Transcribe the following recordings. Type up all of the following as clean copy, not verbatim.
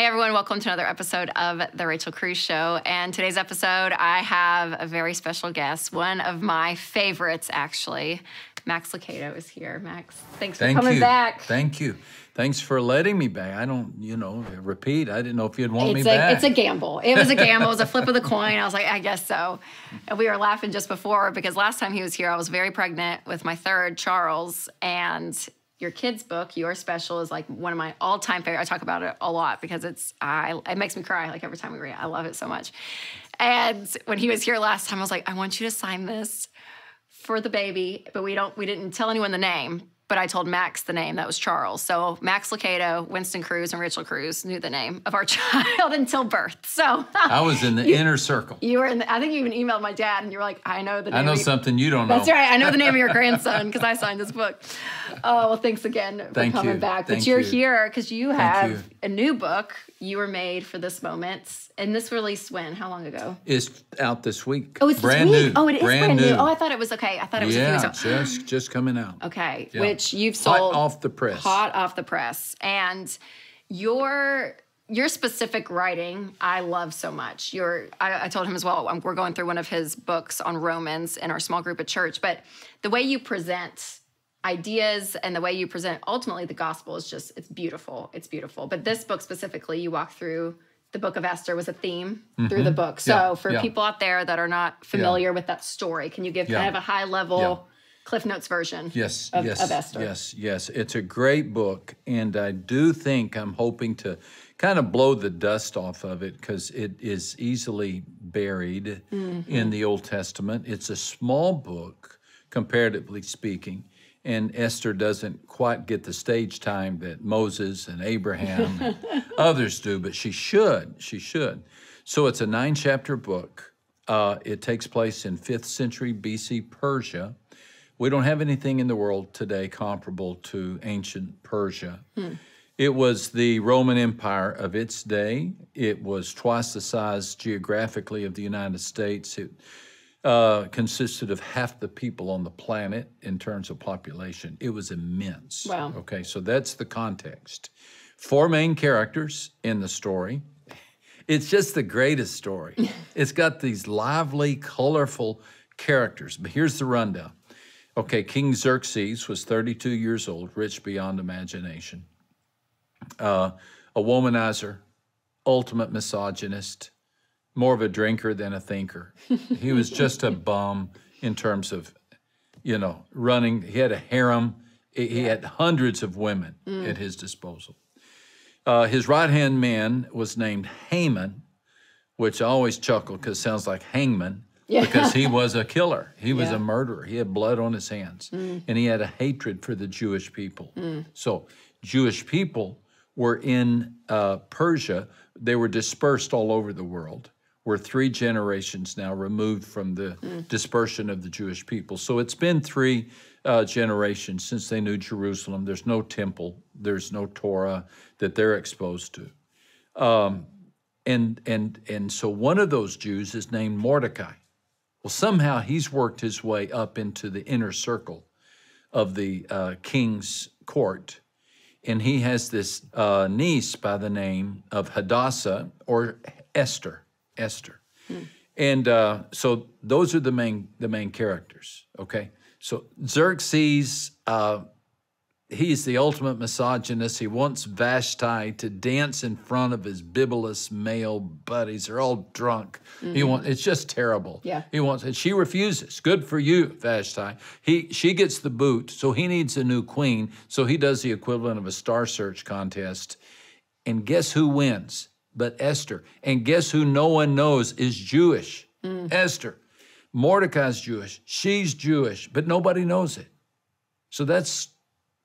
everyone, welcome to another episode of The Rachel Cruze Show. And today's episode, I have a very special guest, one of my favorites, actually. Max Lucado is here. Max, thanks for coming back. Thank you. Thanks for letting me back. I don't, repeat. I didn't know if you'd want me back. It's a gamble. It was a gamble. It was a flip of the coin. I was like, I guess so. And we were laughing just before because last time he was here, I was very pregnant with my third, Charles, and your kid's book, Your Special, is like one of my all-time favorite. I talk about it a lot because it makes me cry like every time we read it. I love it so much. And when he was here last time, I was like, I want you to sign this for the baby, but we didn't tell anyone the name. But I told Max the name. That was Charles. So Max Lucado, Winston Cruze, and Rachel Cruze knew the name of our child until birth. So I was in the inner circle. You were in I think you even emailed my dad, and you were like, I know the name. I know something you don't know. That's right. I know the name of your grandson because I signed his book. Oh, well, thanks again for coming back. But you're here because you have a new book you were made for this moment. And this released when? How long ago? It's out this week. Oh, it's brand this week? New. Oh, it is brand new. Oh, I thought it was okay. I thought it was a few weeks ago. just coming out. Okay, yeah. Which you've sold. Hot off the press. Hot off the press. And your specific writing, I love so much. I told him as well, we're going through one of his books on Romans in our small group at church, but the way you present ideas and the way you present ultimately the gospel is just, it's beautiful. It's beautiful. But this book specifically, you walk through the Book of Esther was a theme through the book. So for people out there that are not familiar with that story, can you give kind of a high level Cliff Notes version of Esther? Yes. It's a great book. And I do think I'm hoping to kind of blow the dust off of it because it is easily buried in the Old Testament. It's a small book, comparatively speaking. And Esther doesn't quite get the stage time that Moses and Abraham and others do, but she should. She should. So it's a 9-chapter book. It takes place in 5th century BC Persia. We don't have anything in the world today comparable to ancient Persia. It was the Roman Empire of its day. It was twice the size geographically of the United States. It consisted of half the people on the planet in terms of population. It was immense. Wow. Okay, so that's the context. 4 main characters in the story. It's just the greatest story. It's got these lively, colorful characters. But here's the rundown. Okay, King Xerxes was 32 years old, rich beyond imagination. A womanizer, ultimate misogynist, more of a drinker than a thinker. He was just a bum in terms of, running. He had a harem. He had hundreds of women at his disposal. His right-hand man was named Haman, which I always chuckle because it sounds like hangman, because he was a killer. He was a murderer. He had blood on his hands, and he had a hatred for the Jewish people. So Jewish people were in Persia. They were dispersed all over the world. We're 3 generations now removed from the dispersion of the Jewish people. So it's been 3 generations since they knew Jerusalem. There's no temple. There's no Torah that they're exposed to. And so one of those Jews is named Mordecai. Well, somehow he's worked his way up into the inner circle of the king's court. And he has this niece by the name of Hadassah or Esther. And so those are the main characters, okay? So Xerxes, he's the ultimate misogynist. He wants Vashti to dance in front of his bibulous male buddies. They're all drunk. It's just terrible. Yeah. And she refuses. Good for you, Vashti. She gets the boot, so he needs a new queen. So he does the equivalent of a Star Search contest. And guess who wins? But Esther. And guess who no one knows is Jewish? Esther. Mordecai's Jewish. She's Jewish, but nobody knows it. So that's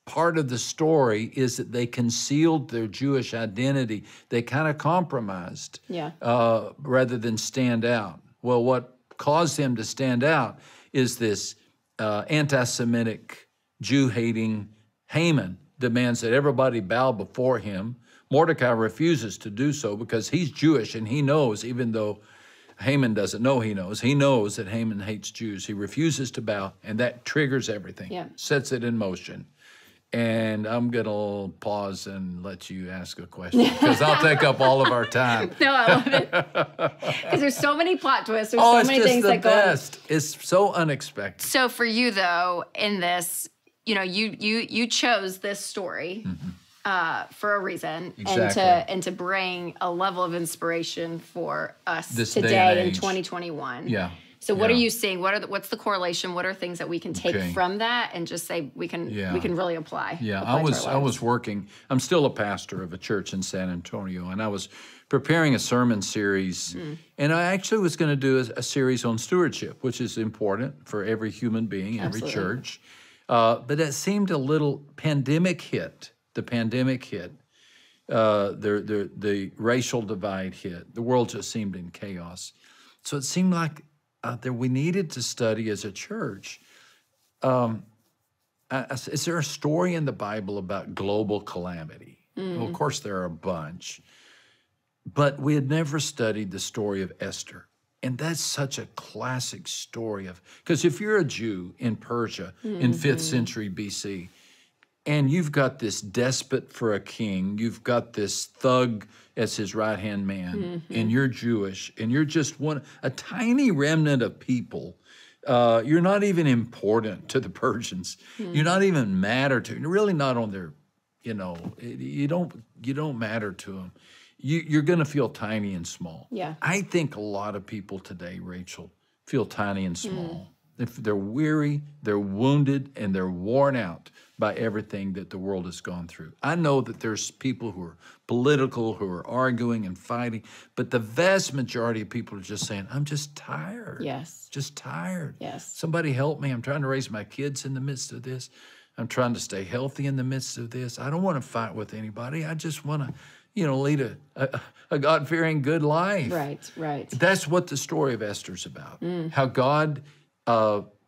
part of the story, is that they concealed their Jewish identity. They kind of compromised rather than stand out. Well, what caused them to stand out is this anti-Semitic, Jew-hating Haman demands that everybody bow before him. Mordecai refuses to do so because he's Jewish and he knows, even though Haman doesn't know he knows that Haman hates Jews. He refuses to bow, and that triggers everything, sets it in motion. And I'm going to pause and let you ask a question because I'll take up all of our time. No, I love it. Because there's so many plot twists. There's so many things that go on. It's just the best. It's so unexpected. So for you, though, in this, you know, you chose this story for a reason. Exactly. And to bring a level of inspiration for us This day today and in age. 2021. Yeah. So what are you seeing? What's the correlation? What are things that we can take from that and just say we can really apply? Yeah, apply I was working. I'm still a pastor of a church in San Antonio, and I was preparing a sermon series, and I actually was going to do a series on stewardship, which is important for every human being, every church. But it seemed a little pandemic hit. The pandemic hit. The racial divide hit. The world just seemed in chaos. So it seemed like that we needed to study as a church. Is there a story in the Bible about global calamity? Well, of course, there are a bunch. But we had never studied the story of Esther. And that's such a classic story because if you're a Jew in Persia in 5th century BC, and you've got this despot for a king, you've got this thug as his right-hand man, and you're Jewish, and you're just a tiny remnant of people. You're not even important to the Persians. You're not even matter to. You're really not on their, you don't matter to them. You're going to feel tiny and small. Yeah. I think a lot of people today, Rachel, feel tiny and small. If they're weary, they're wounded, and they're worn out by everything that the world has gone through. I know that there's people who are political, who are arguing and fighting, but the vast majority of people are just saying, I'm just tired. Yes. Just tired. Yes. Somebody help me. I'm trying to raise my kids in the midst of this. I'm trying to stay healthy in the midst of this. I don't want to fight with anybody. I just want to, lead a God-fearing good life. Right. That's what the story of Esther's about. How God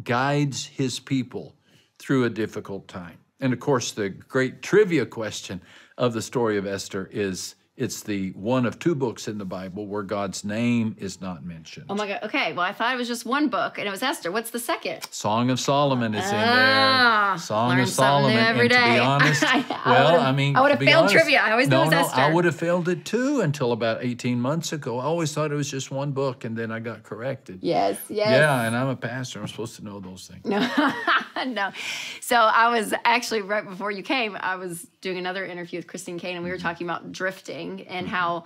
guides his people through a difficult time. And of course, the great trivia question of the story of Esther is it's the one of 2 books in the Bible where God's name is not mentioned. Oh my God. Okay. Well, I thought it was just one book and it was Esther. What's the second? Song of Solomon is in there. Song of Solomon. Every day. And to be honest, I would have failed trivia. I always knew it was Esther. I would have failed it too until about 18 months ago. I always thought it was just one book, and then I got corrected. Yes. Yeah, and I'm a pastor. I'm supposed to know those things. No. So I was actually, right before you came, I was doing another interview with Christine Kane, and we were talking about drifting and how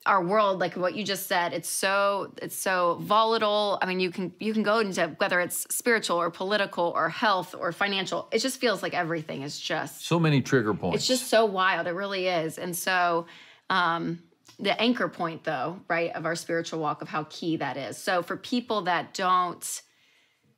our world, like what you just said, it's so volatile. I mean, you can go into whether it's spiritual or political or health or financial. It just feels like everything is just so many trigger points. It's just so wild. It really is. And so the anchor point, though, right, of our spiritual walk, of how key that is. So for people that don't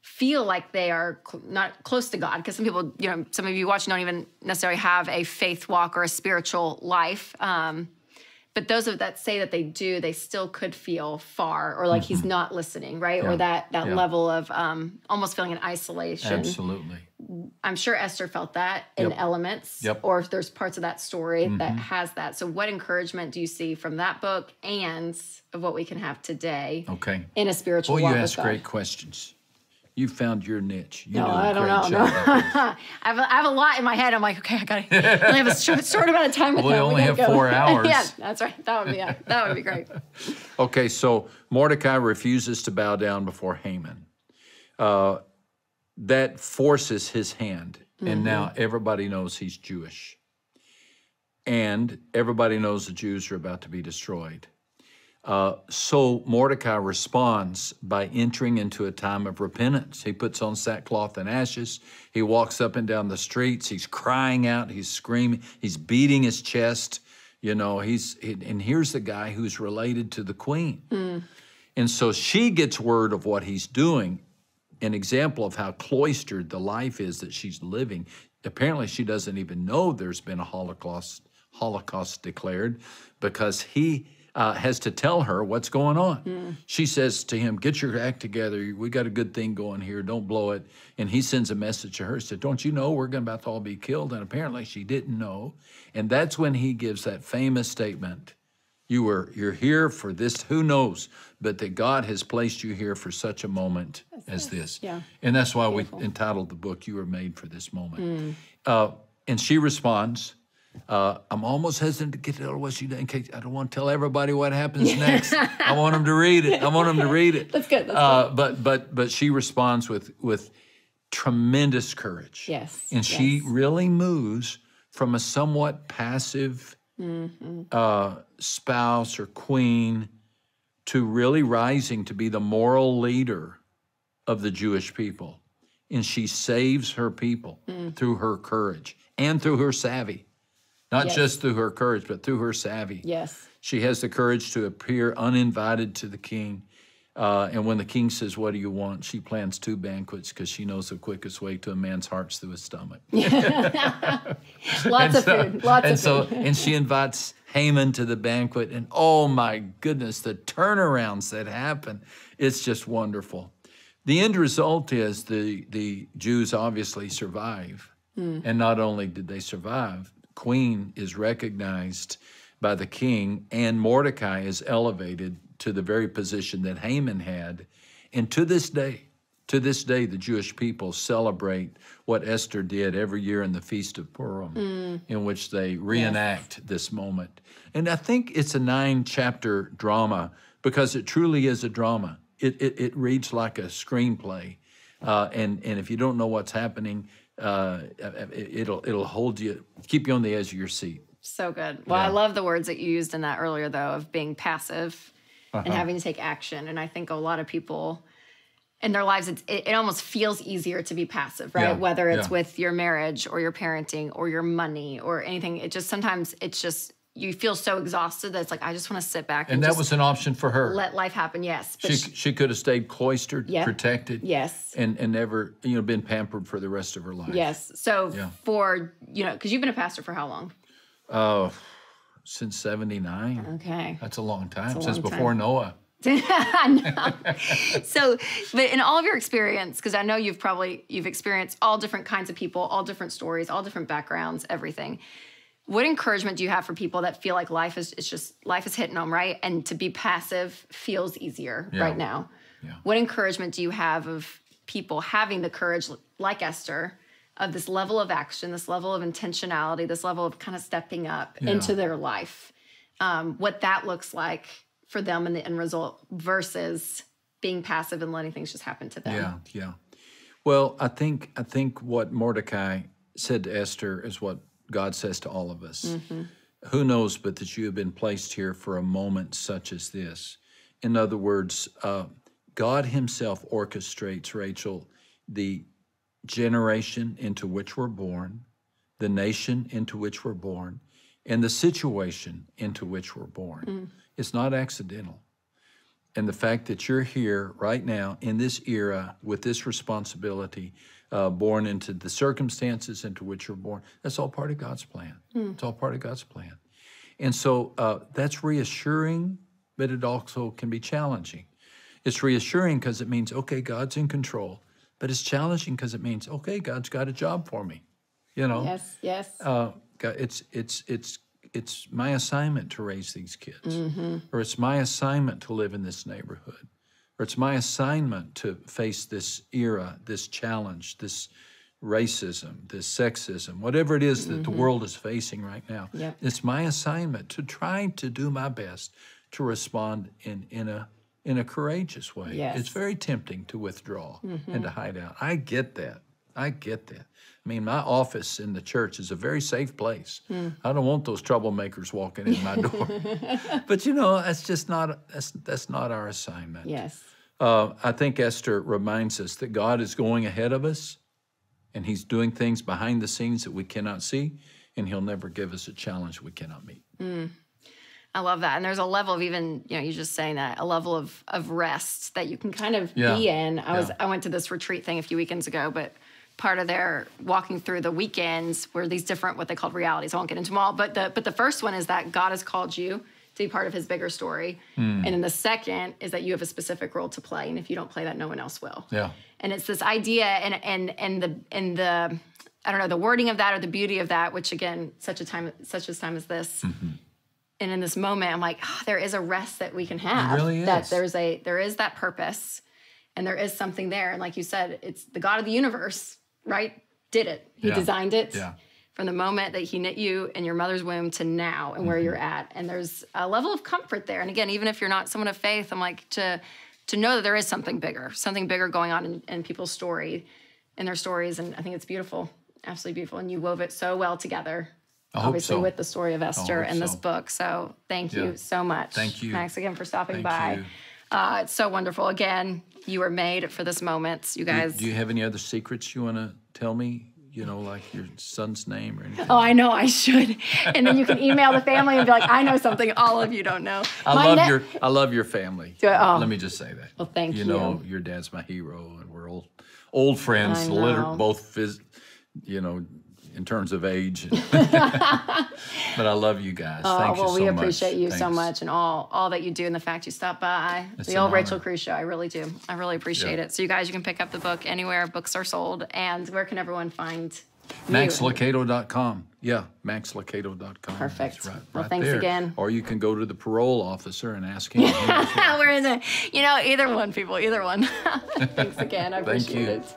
feel like they are not close to God, because some people, some of you watching don't even necessarily have a faith walk or a spiritual life. But those that say that they do, they still could feel far, or like he's not listening, right? Yeah. Or that level of almost feeling in isolation. Absolutely. I'm sure Esther felt that in elements, or if there's parts of that story that has that. So what encouragement do you see from that book and of what we can have today in a spiritual walk with God? You ask great questions. You found your niche. I don't know. No. I have a lot in my head. I'm like, okay, I have a short amount of time with them. We only have 4 hours. Yeah, that's right. That would be great. Okay, so Mordecai refuses to bow down before Haman. That forces his hand, and now everybody knows he's Jewish. And everybody knows the Jews are about to be destroyed. So Mordecai responds by entering into a time of repentance. He puts on sackcloth and ashes. He walks up and down the streets. He's crying out. He's screaming. He's beating his chest. And here's the guy who's related to the queen. And so she gets word of what he's doing, an example of how cloistered the life is that she's living. Apparently, she doesn't even know there's been a Holocaust declared, because he has to tell her what's going on. She says to him, get your act together. We got a good thing going here. Don't blow it. And he sends a message to her, said, don't you know we're about to all be killed? And apparently she didn't know. And that's when he gives that famous statement, you're here for this, who knows, but that God has placed you here for such a moment as this. Yeah. And that's why we entitled the book, You Were Made for This Moment. And she responds, I'm almost hesitant to get to what she did in case I don't want to tell everybody what happens next. I want them to read it. That's good. That's good. But she responds with tremendous courage. Yes. And she really moves from a somewhat passive spouse or queen to really rising to be the moral leader of the Jewish people. And she saves her people through her courage and through her savvy. Not just through her courage, but through her savvy. Yes. She has the courage to appear uninvited to the king. And when the king says, what do you want? She plans 2 banquets because she knows the quickest way to a man's heart's through his stomach. Lots of food. And she invites Haman to the banquet. And oh my goodness, the turnarounds that happen. It's just wonderful. The end result is the Jews obviously survive. And not only did they survive, Queen is recognized by the king, and Mordecai is elevated to the very position that Haman had. And to this day, the Jewish people celebrate what Esther did every year in the Feast of Purim, in which they reenact this moment. And I think it's a 9-chapter drama because it truly is a drama. It reads like a screenplay. And if you don't know what's happening, it'll hold you, keep you on the edge of your seat. So good. Well, I love the words that you used in that earlier, though, of being passive and having to take action. And I think a lot of people in their lives, it almost feels easier to be passive, right? Whether it's with your marriage or your parenting or your money or anything. Sometimes it's just, you feel so exhausted that it's like, I just want to sit back. And that was an option for her. Let life happen, yes. But she could have stayed cloistered, protected. Yes. And never, been pampered for the rest of her life. Yes. So for, because you've been a pastor for how long? Since 79. Okay. That's a long time. Since before Noah. So, but in all of your experience, because I know you've experienced all different kinds of people, all different stories, all different backgrounds, everything. What encouragement do you have for people that feel like life is hitting them, right? And to be passive feels easier right now. Yeah. What encouragement do you have of people having the courage, like Esther, of this level of action, this level of intentionality, this level of kind of stepping up into their life? What that looks like for them in the end result versus being passive and letting things just happen to them. Yeah. Well, I think what Mordecai said to Esther is what God says to all of us. Who knows but that you have been placed here for a moment such as this? In other words, God himself orchestrates, Rachel, the generation into which we're born, the nation into which we're born, and the situation into which we're born. It's not accidental. And the fact that you're here right now in this era with this responsibility, born into the circumstances into which you're born, that's all part of God's plan. It's all part of God's plan. And so that's reassuring, but it also can be challenging. It's reassuring because it means, okay, God's in control. But it's challenging because it means, okay, God's got a job for me. Yes. It's my assignment to raise these kids, or it's my assignment to live in this neighborhood, or it's my assignment to face this era, this challenge, this racism, this sexism, whatever it is that the world is facing right now. Yep. It's my assignment to try to do my best to respond in a courageous way. Yes. It's very tempting to withdraw and to hide out. I get that. I mean, my office in the church is a very safe place. I don't want those troublemakers walking in my door. But that's just that's not our assignment. Yes. I think Esther reminds us that God is going ahead of us, and he's doing things behind the scenes that we cannot see, and he'll never give us a challenge we cannot meet. I love that. And there's a level of even, you just saying that, a level of rest that you can kind of be in. I went to this retreat thing a few weekends ago, but part of their walking through the weekends were these different, what they called realities. I won't get into them all, but the first one is that God has called you to be part of his bigger story. And then the second is that you have a specific role to play. And if you don't play that, no one else will. Yeah. And it's this idea and the I don't know, the wording of that or the beauty of that, which again, such a time as this. And in this moment, I'm like, there is a rest that we can have. It really is. That there is that purpose, and there is something there. And like you said, it's the God of the universe, right? Did it. He designed it. Yeah. from the moment that he knit you in your mother's womb to now and where you're at. And there's a level of comfort there. And again, even if you're not someone of faith, I'm like, to know that there is something bigger going on in people's story, in their stories. And I think it's beautiful, absolutely beautiful. And you wove it so well together, obviously, with the story of Esther and this book. So thank you so much. Thank you. Max, again, for stopping by. It's so wonderful. Again, you were made for this moment, you guys. Do you have any other secrets you want to tell me? You know, like your son's name or anything? Oh, I know I should. And then you can email the family and be like, I know something all of you don't know. I love your family. Let me just say that. Well, thank you. You know, your dad's my hero, and we're old friends, both, in terms of age. But I love you guys. Thank you so much. We appreciate you so much, and all that you do, and the fact you stopped by. The old Rachel Cruze show. I really do. I really appreciate it. So you guys, you can pick up the book anywhere books are sold. And where can everyone find you? MaxLucado.com. Yeah, MaxLucado.com. Perfect. Right, well, thanks there. again. Or you can go to the parole officer and ask him. We're in either one, people, either one. Thanks again. I appreciate it.